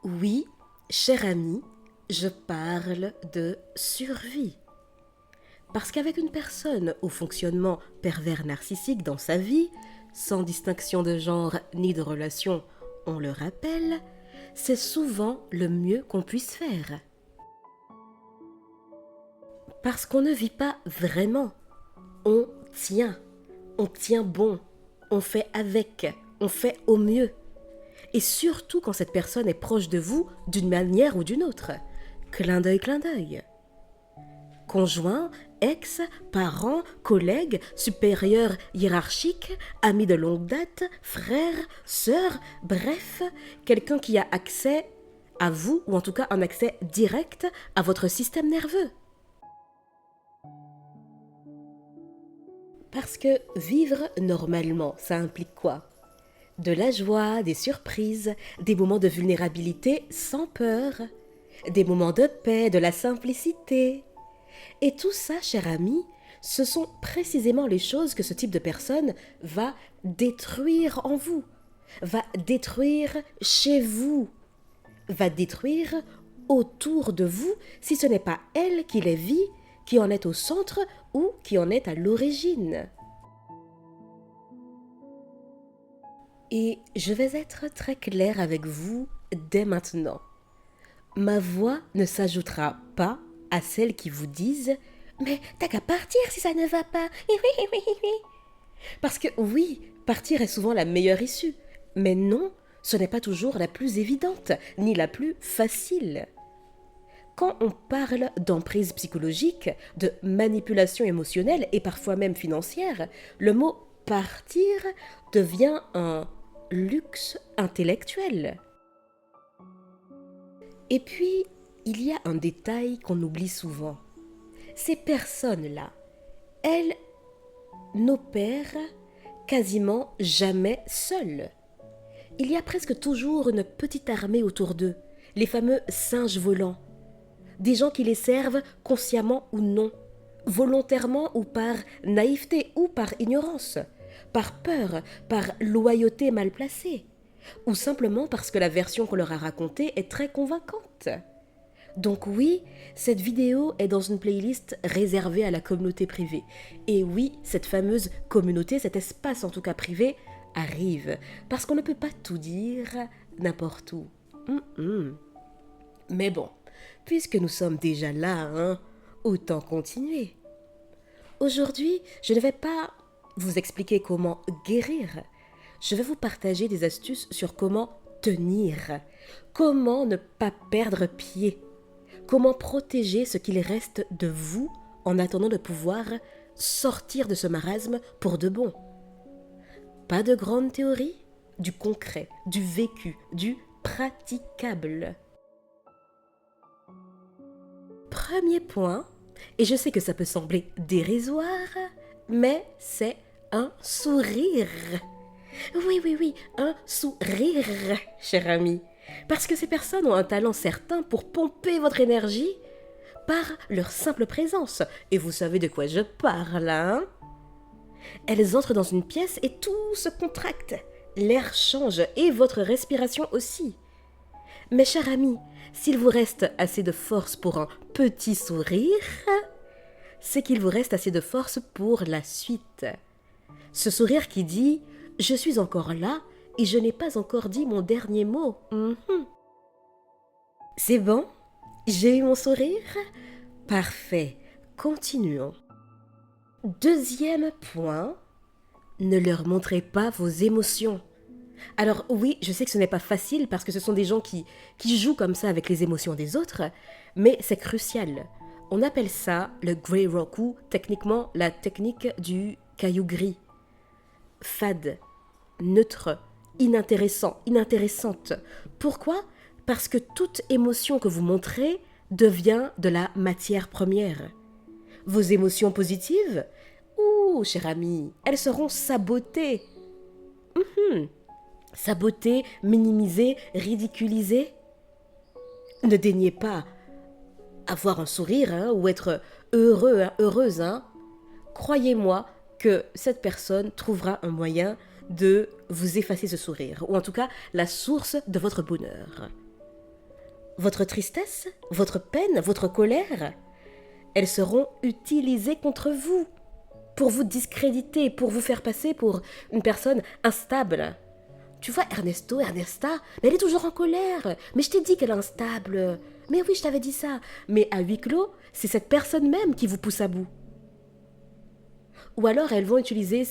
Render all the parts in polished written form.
Oui, cher ami, je parle de survie. Parce qu'avec une personne au fonctionnement pervers narcissique dans sa vie, sans distinction de genre ni de relation, on le rappelle, c'est souvent le mieux qu'on puisse faire. Parce qu'on ne vit pas vraiment, on tient, on tient bon, on fait avec, on fait au mieux. Et surtout quand cette personne est proche de vous d'une manière ou d'une autre. Clin d'œil, clin d'œil. Conjoint, ex, parents, collègues, supérieurs hiérarchiques, amis de longue date, frères, sœurs, bref, quelqu'un qui a accès à vous, ou en tout cas un accès direct à votre système nerveux. Parce que vivre normalement, ça implique quoi? De la joie, des surprises, des moments de vulnérabilité sans peur, des moments de paix, de la simplicité. Et tout ça, cher ami, ce sont précisément les choses que ce type de personne va détruire en vous, va détruire chez vous, va détruire autour de vous si ce n'est pas elle qui les vit, qui en est au centre ou qui en est à l'origine. Et je vais être très claire avec vous dès maintenant. Ma voix ne s'ajoutera pas à celles qui vous disent «Mais t'as qu'à partir si ça ne va pas. Parce que oui, partir est souvent la meilleure issue. Mais non, ce n'est pas toujours la plus évidente, ni la plus facile. Quand on parle d'emprise psychologique, de manipulation émotionnelle et parfois même financière, le mot partir devient un luxe intellectuel. Et puis, il y a un détail qu'on oublie souvent. Ces personnes-là, elles n'opèrent quasiment jamais seules. Il y a presque toujours une petite armée autour d'eux, les fameux singes volants. Des gens qui les servent consciemment ou non, volontairement ou par naïveté ou par ignorance, par peur, par loyauté mal placée, ou simplement parce que la version qu'on leur a racontée est très convaincante. Donc oui, cette vidéo est dans une playlist réservée à la communauté privée. Et oui, cette fameuse communauté, cet espace en tout cas privé, arrive. Parce qu'on ne peut pas tout dire n'importe où. Mais bon, puisque nous sommes déjà là, autant continuer. Aujourd'hui, je ne vais pas vous expliquer comment guérir. Je vais vous partager des astuces sur comment tenir, comment ne pas perdre pied, comment protéger ce qu'il reste de vous en attendant de pouvoir sortir de ce marasme pour de bon. Pas de grande théorie, du concret, du vécu, du praticable. Premier point, et je sais que ça peut sembler dérisoire, mais c'est un sourire. Oui, un sourire, cher ami. Parce que ces personnes ont un talent certain pour pomper votre énergie par leur simple présence. Et vous savez de quoi je parle, hein? Elles entrent dans une pièce et tout se contracte. L'air change et votre respiration aussi. Mes chers amis, s'il vous reste assez de force pour un petit sourire, c'est qu'il vous reste assez de force pour la suite. Ce sourire qui dit « Je suis encore là et je n'ai pas encore dit mon dernier mot. C'est bon? J'ai eu mon sourire? Parfait. Continuons. Deuxième point, ne leur montrez pas vos émotions. Alors oui, je sais que ce n'est pas facile parce que ce sont des gens qui jouent comme ça avec les émotions des autres, mais c'est crucial. On appelle ça le Grey Rock ou techniquement la technique du caillou gris. Fade, neutre, inintéressant, inintéressante. Pourquoi? Parce que toute émotion que vous montrez devient de la matière première. Vos émotions positives, ouh, cher ami, elles seront sabotées. Sabotées, minimisées, ridiculisées. Ne daignez pas avoir un sourire ou être heureux, heureuse. Croyez-moi que cette personne trouvera un moyen de vous effacer ce sourire, ou en tout cas la source de votre bonheur. votre tristesse, votre peine, votre colère, elles seront utilisées contre vous, pour vous discréditer, pour vous faire passer pour une personne instable. Tu vois, Ernesta, mais elle est toujours en colère. Mais je t'ai dit qu'elle est instable. Mais oui, je t'avais dit ça. Mais à huis clos, c'est cette personne même qui vous pousse à bout. Ou alors, elles vont utiliser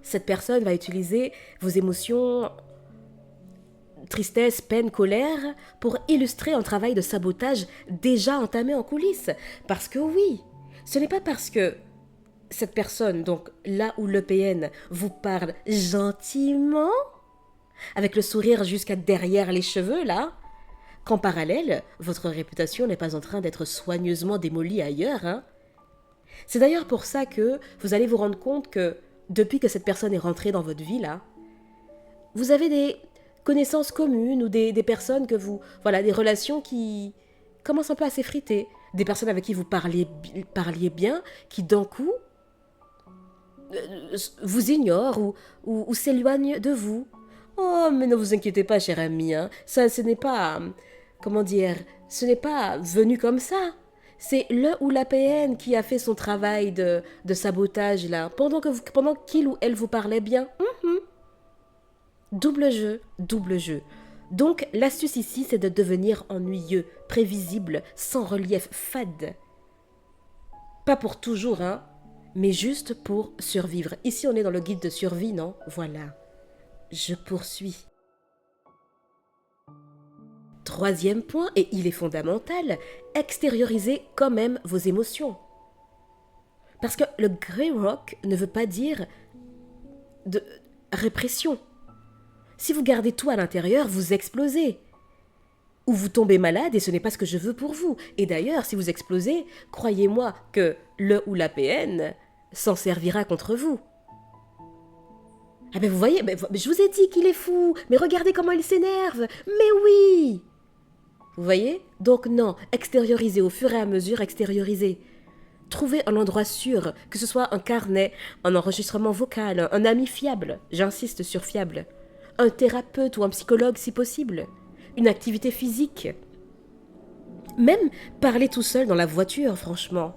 cette personne va utiliser vos émotions, tristesse, peine, colère, pour illustrer un travail de sabotage déjà entamé en coulisses. Parce que oui, ce n'est pas parce que cette personne, donc là où l'EPN vous parle gentiment, avec le sourire jusqu'à derrière les cheveux, là, qu'en parallèle, votre réputation n'est pas en train d'être soigneusement démolie ailleurs. Hein. C'est d'ailleurs pour ça que vous allez vous rendre compte que depuis que cette personne est rentrée dans votre vie, là, vous avez des connaissances communes ou des personnes que vous... Voilà, des relations qui commencent un peu à s'effriter. Des personnes avec qui vous parliez bien, qui d'un coup vous ignorent ou s'éloignent de vous. Oh, mais ne vous inquiétez pas, cher ami, hein. Ça, ce n'est pas... Comment dire? Ce n'est pas venu comme ça. C'est le ou la PN qui a fait son travail de sabotage, là, pendant qu'il ou elle vous parlait bien. Double jeu, double jeu. Donc, l'astuce ici, c'est de devenir ennuyeux, prévisible, sans relief, fade. Pas pour toujours, hein, mais juste pour survivre. Ici, on est dans le guide de survie, non? Voilà. Je poursuis. Troisième point, et il est fondamental, extériorisez quand même vos émotions. Parce que le grey rock ne veut pas dire de répression. Si vous gardez tout à l'intérieur, vous explosez. Ou vous tombez malade et ce n'est pas ce que je veux pour vous. Et d'ailleurs, si vous explosez, croyez-moi que le ou la PN s'en servira contre vous. Ah ben vous voyez, je vous ai dit qu'il est fou, mais regardez comment il s'énerve. Mais oui! Vous voyez? Donc non, extériorisez au fur et à mesure, extériorisez. Trouvez un endroit sûr, que ce soit un carnet, un enregistrement vocal, un ami fiable, j'insiste sur fiable, un thérapeute ou un psychologue si possible, une activité physique. Même parler tout seul dans la voiture, franchement.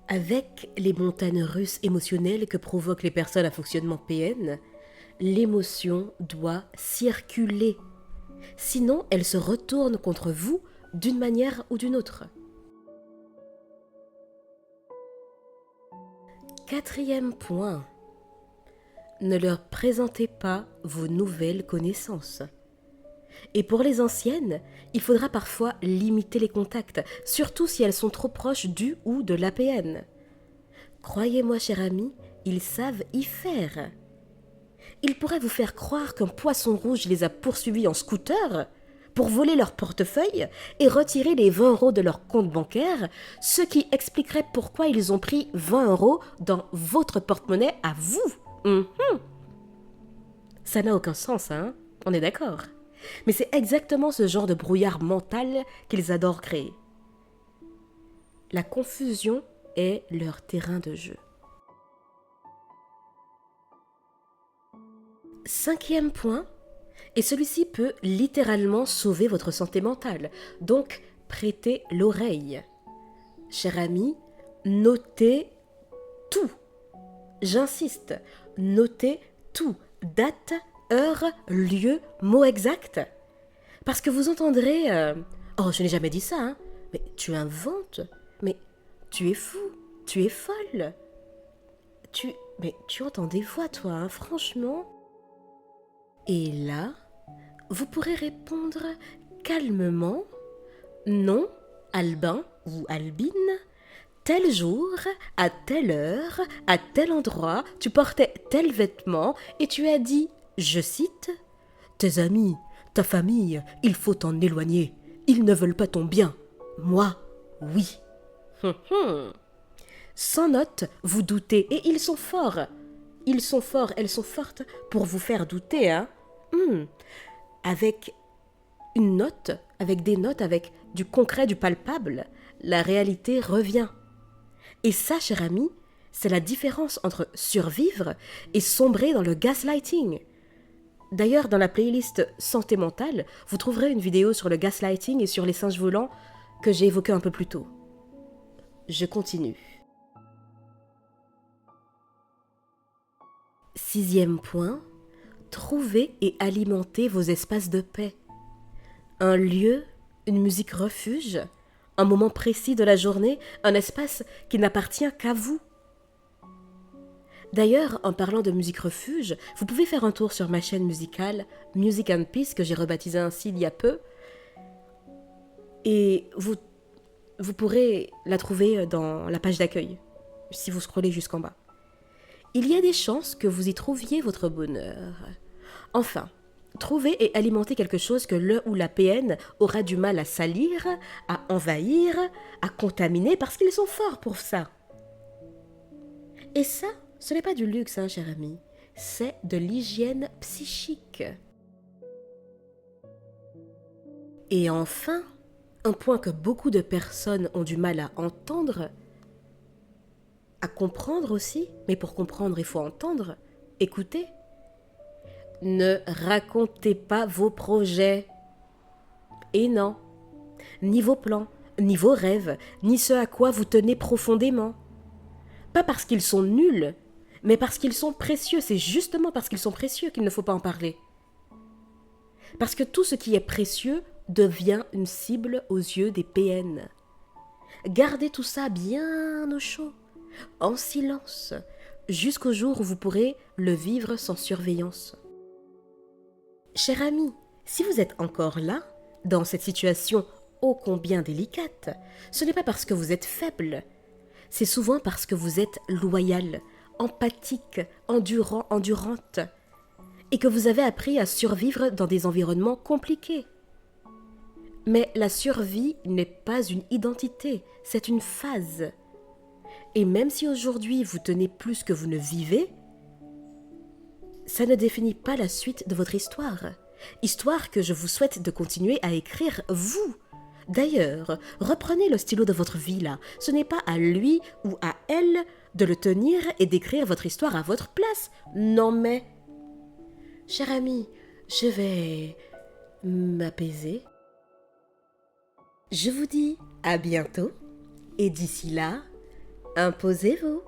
Avec les montagnes russes émotionnelles que provoquent les personnes à fonctionnement PN, l'émotion doit circuler. Sinon, elle se retourne contre vous d'une manière ou d'une autre. Quatrième point. Ne leur présentez pas vos nouvelles connaissances. Et pour les anciennes, il faudra parfois limiter les contacts, surtout si elles sont trop proches du ou de l'APN. Croyez-moi, cher ami, ils savent y faire. Ils pourraient vous faire croire qu'un poisson rouge les a poursuivis en scooter pour voler leur portefeuille et retirer les 20 € de leur compte bancaire, ce qui expliquerait pourquoi ils ont pris 20 € dans votre porte-monnaie à vous. Ça n'a aucun sens, hein? On est d'accord. Mais c'est exactement ce genre de brouillard mental qu'ils adorent créer. La confusion est leur terrain de jeu. Cinquième point, et celui-ci peut littéralement sauver votre santé mentale, donc prêtez l'oreille. Cher ami, notez tout. J'insiste, notez tout. Date, heure, lieu, mot exact. Parce que vous entendrez oh, je n'ai jamais dit ça, hein. Mais tu inventes. Mais tu es fou. Tu es folle. Mais tu entends des voix, toi, hein, franchement. Et là, vous pourrez répondre calmement non, Albin ou Albine. Tel jour, à telle heure, à tel endroit, tu portais tel vêtement et tu as dit, je cite, « Tes amis, ta famille, il faut t'en éloigner. Ils ne veulent pas ton bien. Moi, oui. » Sans note, vous doutez et ils sont forts. Ils sont forts, elles sont fortes pour vous faire douter, hein. Avec une note, avec des notes, avec du concret, du palpable, la réalité revient. Et ça, cher ami, c'est la différence entre survivre et sombrer dans le gaslighting. D'ailleurs, dans la playlist Santé mentale, vous trouverez une vidéo sur le gaslighting et sur les singes volants que j'ai évoqué un peu plus tôt. Je continue. 6e point, trouvez et alimentez vos espaces de paix. Un lieu, une musique refuge, un moment précis de la journée, un espace qui n'appartient qu'à vous. D'ailleurs, en parlant de musique refuge, vous pouvez faire un tour sur ma chaîne musicale Music and Peace, que j'ai rebaptisée ainsi il y a peu, et vous pourrez la trouver dans la page d'accueil, si vous scrollez jusqu'en bas. Il y a des chances que vous y trouviez votre bonheur. Enfin, trouvez et alimentez quelque chose que le ou la PN aura du mal à salir, à envahir, à contaminer, parce qu'ils sont forts pour ça. Et ça, ce n'est pas du luxe, cher ami, c'est de l'hygiène psychique. Et enfin, un point que beaucoup de personnes ont du mal à entendre, à comprendre aussi, mais pour comprendre, il faut entendre, écouter. Ne racontez pas vos projets. Et non, ni vos plans, ni vos rêves, ni ce à quoi vous tenez profondément. Pas parce qu'ils sont nuls, mais parce qu'ils sont précieux. C'est justement parce qu'ils sont précieux qu'il ne faut pas en parler. Parce que tout ce qui est précieux devient une cible aux yeux des PN. Gardez tout ça bien au chaud, en silence, jusqu'au jour où vous pourrez le vivre sans surveillance. Cher ami, si vous êtes encore là, dans cette situation ô combien délicate, ce n'est pas parce que vous êtes faible, c'est souvent parce que vous êtes loyal, empathique, endurante, et que vous avez appris à survivre dans des environnements compliqués. Mais la survie n'est pas une identité, c'est une phase. Et même si aujourd'hui vous tenez plus que vous ne vivez, ça ne définit pas la suite de votre histoire. Histoire que je vous souhaite de continuer à écrire, vous. D'ailleurs, reprenez le stylo de votre vie là. Ce n'est pas à lui ou à elle de le tenir et d'écrire votre histoire à votre place. Non mais... Cher ami, je vais m'apaiser. Je vous dis à bientôt et d'ici là, imposez-vous.